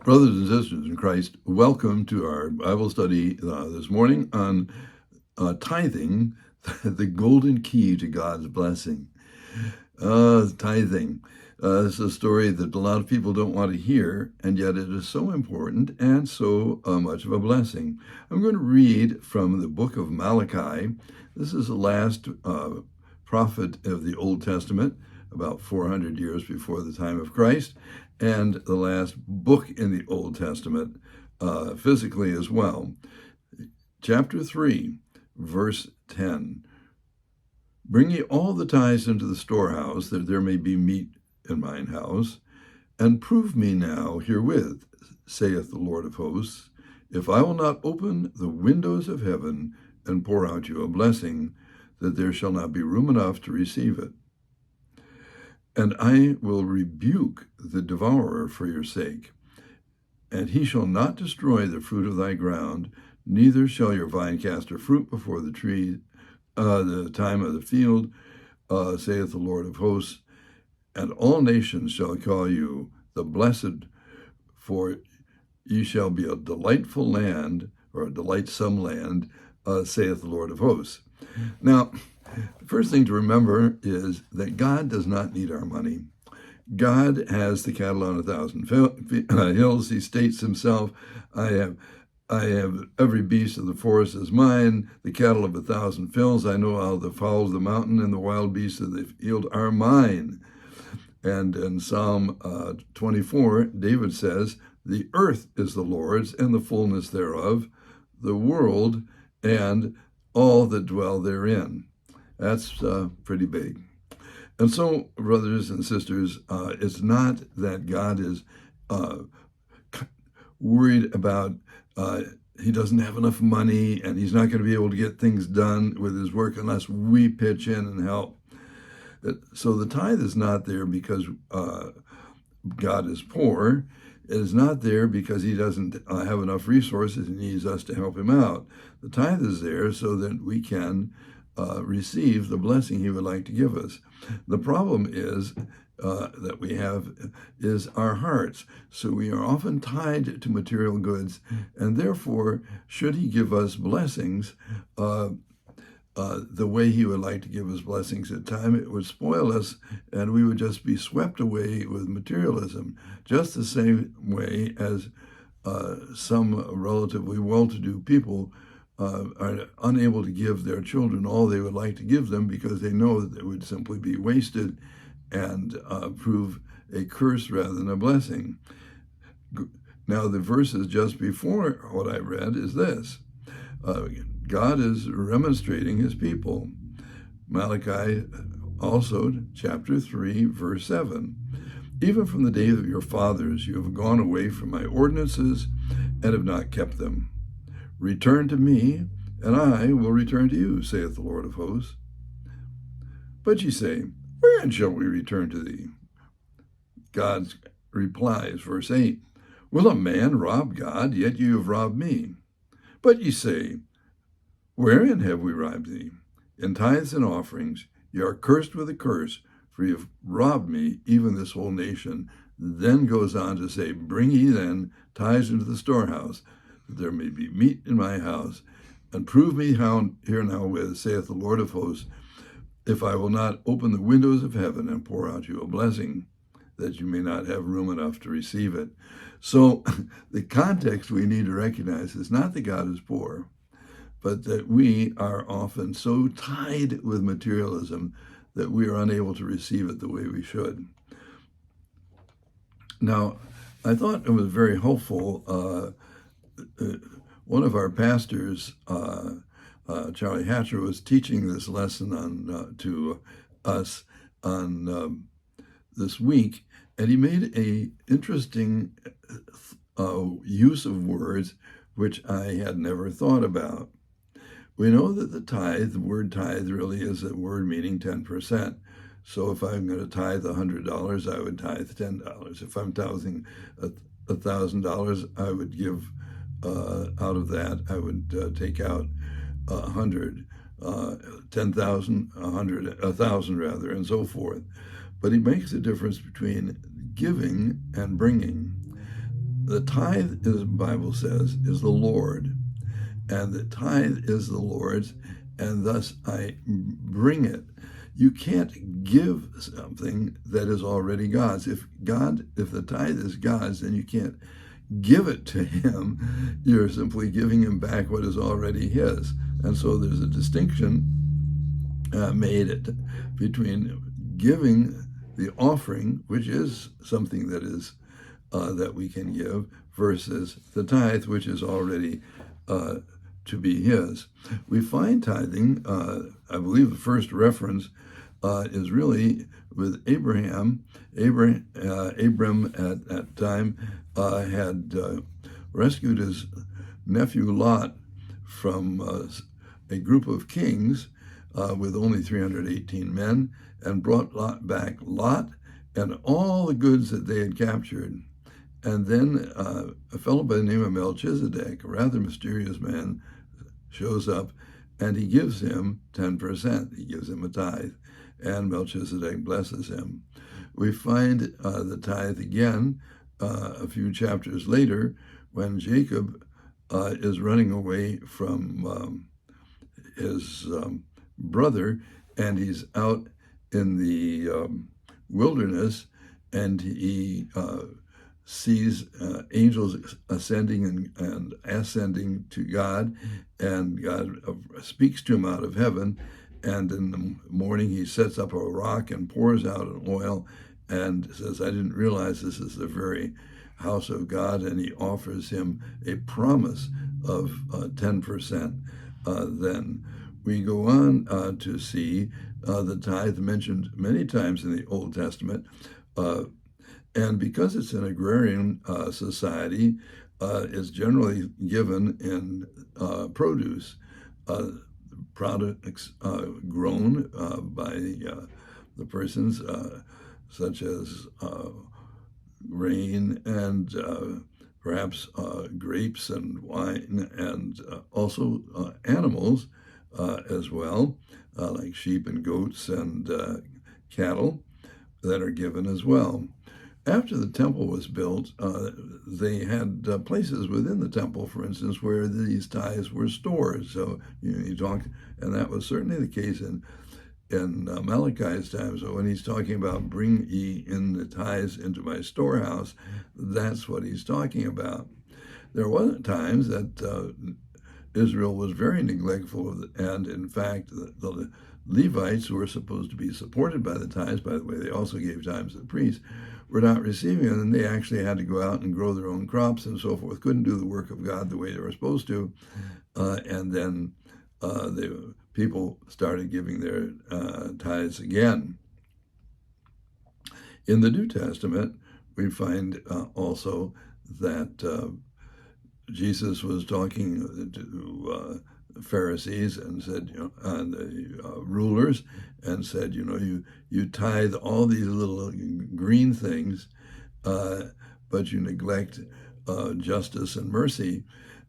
Brothers and sisters in Christ, welcome to our Bible study this morning on tithing, the golden key to God's blessing. Tithing. This is a story that a lot of people don't want to hear, and yet it is so important and so much of a blessing. I'm going to read from the book of Malachi. This is the last prophet of the Old Testament, about 400 years before the time of Christ, and the last book in the Old Testament, physically as well. Chapter 3, verse 10. Bring ye all the tithes into the storehouse, that there may be meat in mine house, and prove me now herewith, saith the Lord of hosts, if I will not open the windows of heaven and pour out you a blessing, that there shall not be room enough to receive it. And I will rebuke the devourer for your sake, and he shall not destroy the fruit of thy ground, neither shall your vine cast her fruit before the tree, the time of the field, saith the Lord of hosts. And all nations shall call you the blessed, for ye shall be a delightful land, or a delightsome land, saith the Lord of hosts. Now, the first thing to remember is that God does not need our money. God has the cattle on 1,000 hills. He states himself, I have every beast of the forest is mine, the cattle of 1,000 hills. I know how the fowl of the mountain and the wild beasts of the field are mine. And in Psalm 24, David says, the earth is the Lord's and the fullness thereof, the world and all that dwell therein. That's pretty big. And so, brothers and sisters, it's not that God is worried about he doesn't have enough money and he's not going to be able to get things done with his work unless we pitch in and help. So the tithe is not there because God is poor. It is not there because he doesn't have enough resources and needs us to help him out. The tithe is there so that we can receive the blessing he would like to give us. The problem is that we have is our hearts. So we are often tied to material goods, and therefore, should he give us blessings, the way he would like to give us blessings at time, it would spoil us, and we would just be swept away with materialism, just the same way as some relatively well-to-do people are unable to give their children all they would like to give them because they know that it would simply be wasted and prove a curse rather than a blessing. Now, the verses just before what I read is this. God is remonstrating his people. Malachi also, chapter 3, verse 7. Even from the days of your fathers you have gone away from my ordinances and have not kept them. Return to me, and I will return to you, saith the Lord of hosts. But ye say, wherein shall we return to thee? God replies, verse 8, will a man rob God? Yet you have robbed me. But ye say, wherein have we robbed thee? In tithes and offerings. Ye are cursed with a curse, for ye have robbed me, even this whole nation. Then goes on to say, bring ye then tithes into the storehouse, that there may be meat in my house, and prove me here now with, saith the Lord of hosts, if I will not open the windows of heaven and pour out you a blessing, that you may not have room enough to receive it. So the context we need to recognize is not that God is poor, but that we are often so tied with materialism that we are unable to receive it the way we should. Now, I thought it was very helpful. One of our pastors, Charlie Hatcher, was teaching this lesson on to us on this week, and he made a interesting use of words which I had never thought about. We know that the word tithe really is a word meaning 10%. So if I'm going to tithe $100, I would tithe $10. If I'm tithing $1,000, I would give out of that, I would take out 100, 10,000, 100, 1,000 rather, and so forth. But he makes a difference between giving and bringing. the tithe, as the Bible says, is the Lord, and the tithe is the Lord's, and thus I bring it. You can't give something that is already God's. If the tithe is God's, then you can't give it to him. You're simply giving him back what is already his. And so there's a distinction made between giving the offering, which is something that is that we can give, versus the tithe, which is already to be his. We find tithing, I believe the first reference is really with Abraham. Abram at that time had rescued his nephew Lot from a group of kings with only 318 men, and brought Lot and all the goods that they had captured. And then a fellow by the name of Melchizedek, a rather mysterious man, shows up, and he gives him 10%. He gives him a tithe, and Melchizedek blesses him. We find the tithe again a few chapters later when Jacob is running away from his brother, and he's out in the wilderness, and he sees angels ascending and ascending to God, and God speaks to him out of heaven, and in the morning he sets up a rock and pours out an oil and says, I didn't realize this is the very house of God, and he offers him a promise of 10%. Then we go on to see the tithe mentioned many times in the Old Testament, and because it's an agrarian society, it's generally given in produce, products grown by the persons, such as grain and perhaps grapes and wine, and also animals as well, like sheep and goats and cattle that are given as well. After the temple was built, they had places within the temple, for instance, where these tithes were stored. So you talk, and that was certainly the case in Malachi's time. So when he's talking about bring ye in the tithes into my storehouse, that's what he's talking about. There were times that Israel was very neglectful of and in fact, the Levites, who were supposed to be supported by the tithes, by the way, they also gave tithes to the priests, were not receiving it, and they actually had to go out and grow their own crops and so forth, couldn't do the work of God the way they were supposed to. And then the people started giving their tithes again. In the New Testament, we find also that Jesus was talking to Pharisees and said, and the rulers, and said, you tithe all these little green things, but you neglect justice and mercy.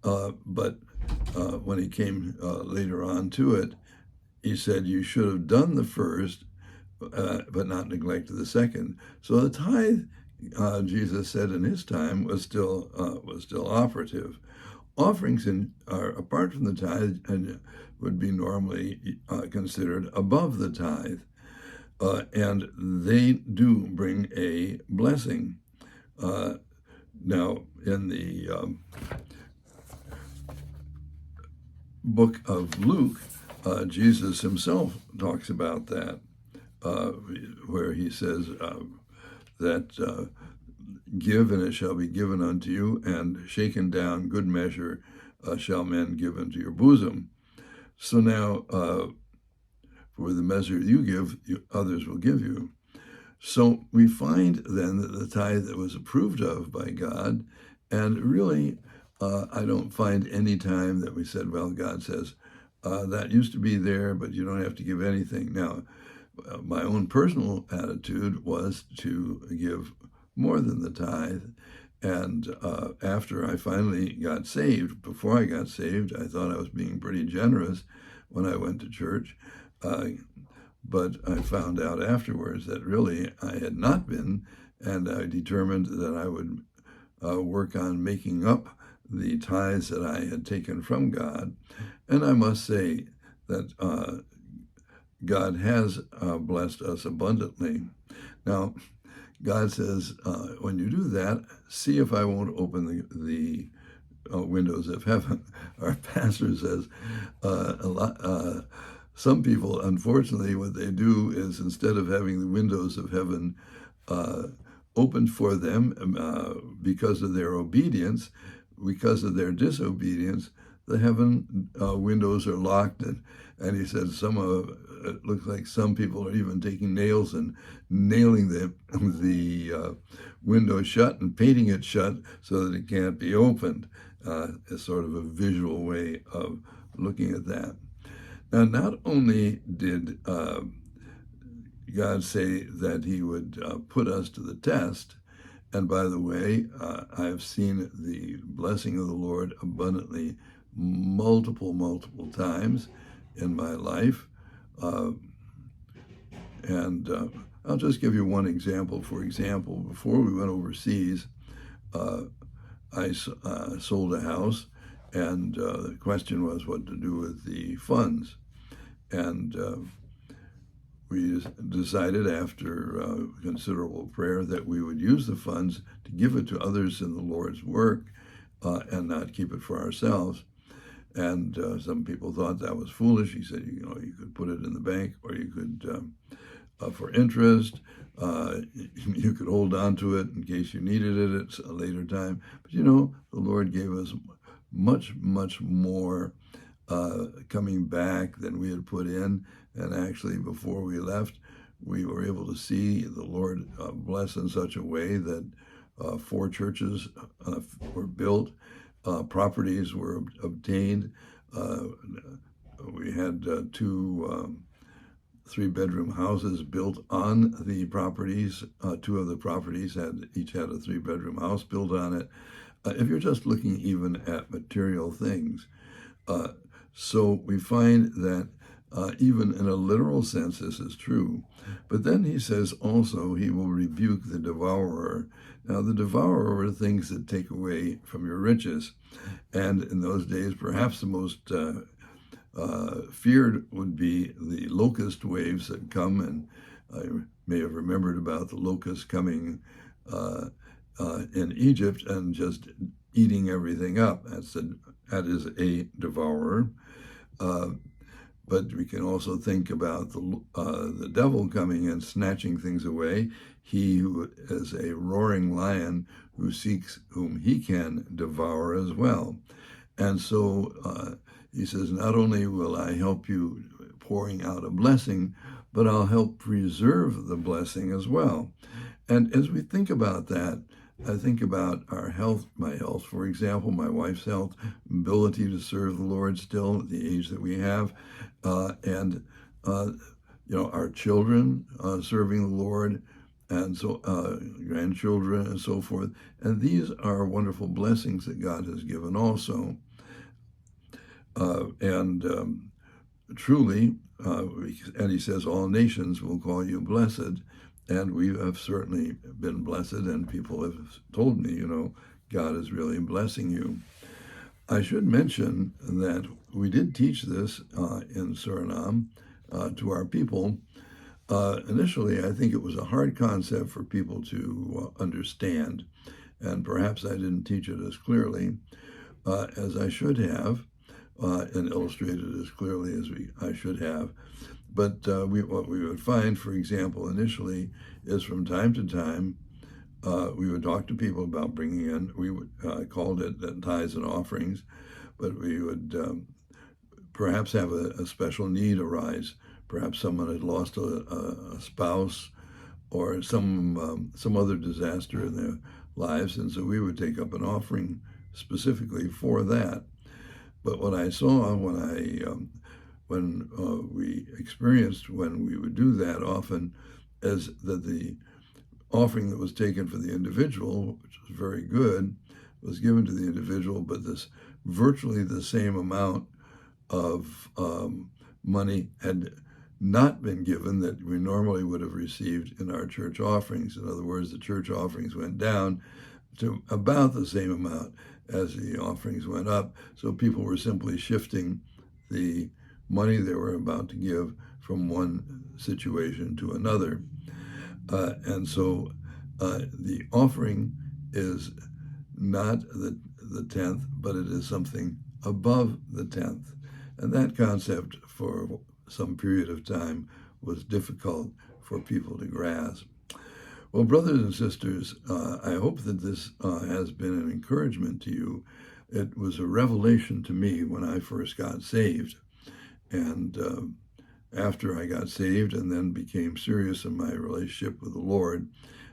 But when he came later on to it, he said, you should have done the first, but not neglected the second. So the tithe, Jesus said in his time, was still operative. Offerings are apart from the tithe and would be normally considered above the tithe, and they do bring a blessing. Now, in the book of Luke, Jesus himself talks about that, where he says that give and it shall be given unto you, and shaken down good measure shall men give into your bosom. So now, for the measure you give, others will give you. So we find then that the tithe that was approved of by God, and really, I don't find any time that we said, well, God says, that used to be there, but you don't have to give anything. Now, my own personal attitude was to give more than the tithe. And after I finally got saved, before I got saved, I thought I was being pretty generous when I went to church. But I found out afterwards that really I had not been, and I determined that I would work on making up the tithes that I had taken from God. And I must say that God has blessed us abundantly. Now, God says, when you do that, see if I won't open the windows of heaven. Our pastor says some people, unfortunately, what they do is instead of having the windows of heaven opened for them because of their obedience, because of their disobedience, the heaven windows are locked. And he said it looks like some people are even taking nails and nailing the window shut and painting it shut so that it can't be opened. As sort of a visual way of looking at that. Now, not only did God say that he would put us to the test, and by the way, I've seen the blessing of the Lord abundantly multiple times in my life. And I'll just give you one example. For example, before we went overseas, I sold a house, and the question was what to do with the funds. And we decided after considerable prayer that we would use the funds to give it to others in the Lord's work and not keep it for ourselves. And some people thought that was foolish. He said, you could put it in the bank, or you could, for interest, you could hold on to it in case you needed it at a later time. But the Lord gave us much more coming back than we had put in. And actually, before we left, we were able to see the Lord bless in such a way that 4 churches were built, properties were obtained. We had 2 3-bedroom houses built on the properties. 2 of the properties each had a 3-bedroom house built on it. If you're just looking even at material things. So we find that even in a literal sense, this is true. But then he says also he will rebuke the devourer. Now, the devourer are things that take away from your riches. And in those days, perhaps the most feared would be the locust waves that come. And I may have remembered about the locusts coming in Egypt and just eating everything up. That is a devourer. But we can also think about the devil coming and snatching things away. He who is a roaring lion who seeks whom he can devour as well. And so he says, not only will I help you pouring out a blessing, but I'll help preserve the blessing as well. And as we think about that, I think about our health, my health, for example, my wife's health, ability to serve the Lord still at the age that we have, and our children serving the Lord, and so grandchildren and so forth. And these are wonderful blessings that God has given also. Truly, and he says, all nations will call you blessed. And we have certainly been blessed, and people have told me, God is really blessing you. I should mention that we did teach this in Suriname to our people. Initially, I think it was a hard concept for people to understand, and perhaps I didn't teach it as clearly as I should have, and illustrate it as clearly as I should have. But what we would find, for example, initially, is from time to time, we would talk to people about bringing in, we would called it tithes and offerings, but we would perhaps have a special need arise. Perhaps someone had lost a spouse or some other disaster in their lives, and so we would take up an offering specifically for that. But what I saw when we experienced when we would do that often is that the offering that was taken for the individual, which was very good, was given to the individual, but this virtually the same amount of money had not been given that we normally would have received in our church offerings. In other words, the church offerings went down to about the same amount as the offerings went up. So people were simply shifting the money they were about to give from one situation to another. And so the offering is not the tenth, but it is something above the tenth. And that concept for some period of time was difficult for people to grasp. Well, brothers and sisters, I hope that this has been an encouragement to you. It was a revelation to me when I first got saved. And after I got saved and then became serious in my relationship with the Lord,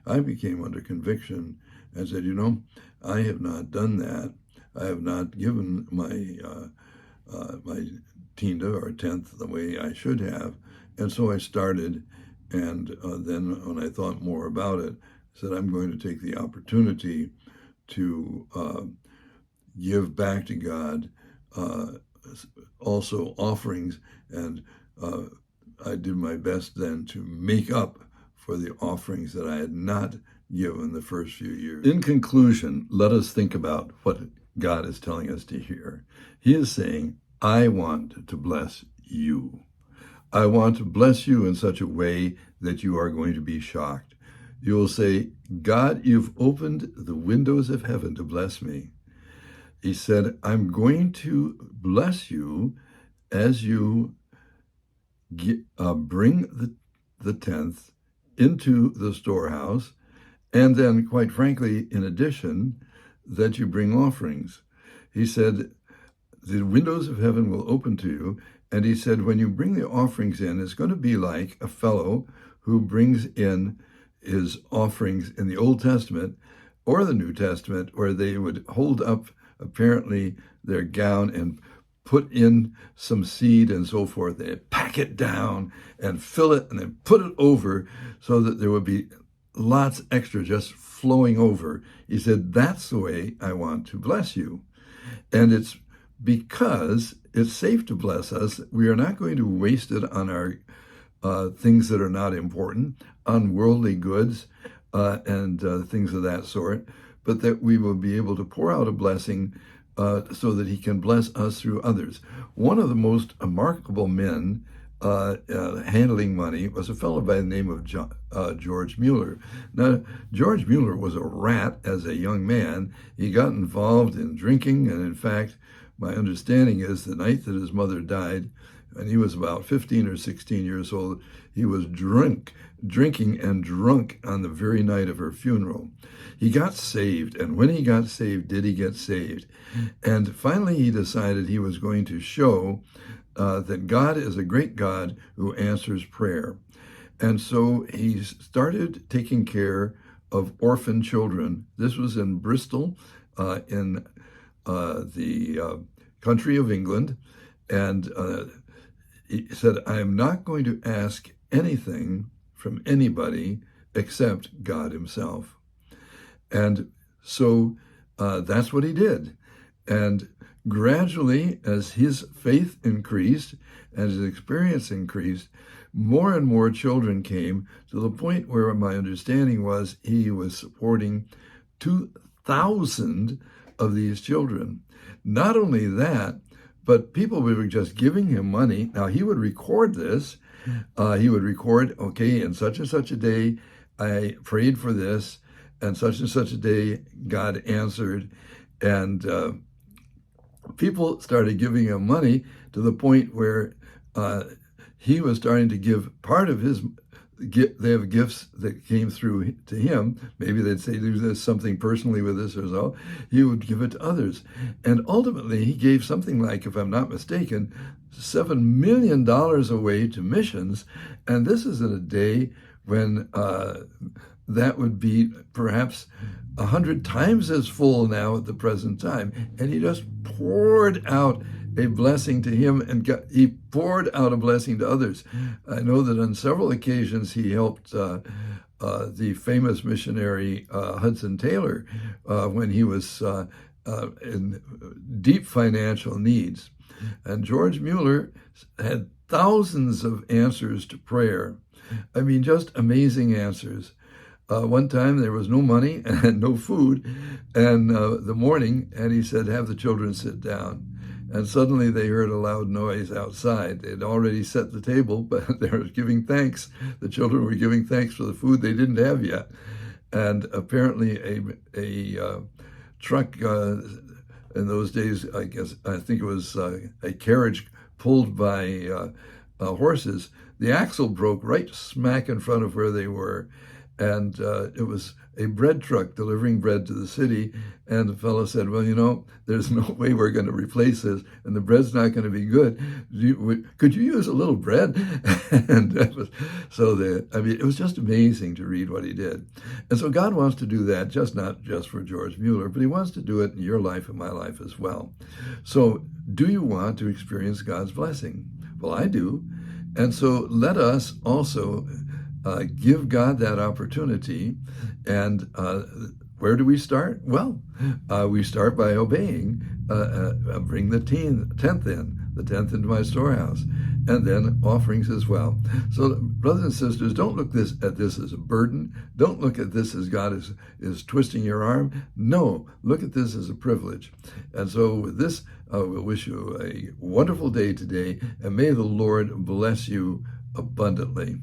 I became under conviction and said, I have not done that. I have not given my tinta or tenth the way I should have. And so I started, and then when I thought more about it, I said, I'm going to take the opportunity to give back to God also offerings, and I did my best then to make up for the offerings that I had not given the first few years. In conclusion, let us think about what God is telling us to hear. He is saying, I want to bless you. I want to bless you in such a way that you are going to be shocked. You will say, God, you've opened the windows of heaven to bless me. He said, I'm going to bless you as you bring the tenth into the storehouse, and then, quite frankly, in addition, that you bring offerings. He said, the windows of heaven will open to you. And he said, when you bring the offerings in, it's going to be like a fellow who brings in his offerings in the Old Testament or the New Testament, where they would hold up apparently their gown and put in some seed and so forth. They'd pack it down and fill it and then put it over so that there would be lots extra just flowing over. He said, that's the way I want to bless you. And it's because it's safe to bless us. We are not going to waste it on our things that are not important, on worldly goods and things of that sort, but that we will be able to pour out a blessing so that he can bless us through others. One of the most remarkable men handling money was a fellow by the name of George Mueller. Now, George Mueller was a rat as a young man. He got involved in drinking, and in fact, my understanding is the night that his mother died, and he was about 15 or 16 years old, he was drinking and drunk on the very night of her funeral. He got saved, and when he got saved, did he get saved? And finally he decided he was going to show that God is a great God who answers prayer. And so he started taking care of orphan children. This was in Bristol, in the country of England. And he said, I am not going to ask anything from anybody except God himself. And so that's what he did. And gradually, as his faith increased and his experience increased, more and more children came to the point where my understanding was he was supporting 2,000 of these children. Not only that, but people were just giving him money. Now, he would record this. He would record, okay, in such and such a day, I prayed for this, and such a day, God answered. And people started giving him money to the point where he was starting to give part of his they have gifts that came through to him. Maybe they'd say, do this something personally with this or so. He would give it to others. And ultimately, he gave something like, if I'm not mistaken, $7 million away to missions. And this is in a day when that would be perhaps 100 times as full now at the present time. And he just poured out a blessing to him, and he poured out a blessing to others. I know that on several occasions he helped the famous missionary Hudson Taylor when he was in deep financial needs. And George Mueller had thousands of answers to prayer. I mean, just amazing answers. One time there was no money and no food, and the morning, and he said, "Have the children sit down." And suddenly they heard a loud noise outside. They'd already set the table, but they were giving thanks. The children were giving thanks for the food they didn't have yet. And apparently a truck in those days, I think it was a carriage pulled by horses. The axle broke right smack in front of where they were, and it was a bread truck delivering bread to the city. And the fellow said, "Well, there's no way we're going to replace this, and the bread's not going to be good. Could you use a little bread?" And it was just amazing to read what he did. And so God wants to do that, not just for George Mueller, but he wants to do it in your life and my life as well. So do you want to experience God's blessing? Well, I do. And so let us also give God that opportunity. And where do we start? Well, we start by obeying. Bring the tenth into my storehouse, and then offerings as well. So, brothers and sisters, don't look at this as a burden. Don't look at this as God is twisting your arm. No, look at this as a privilege. And so, with this, we'll wish you a wonderful day today, and may the Lord bless you abundantly.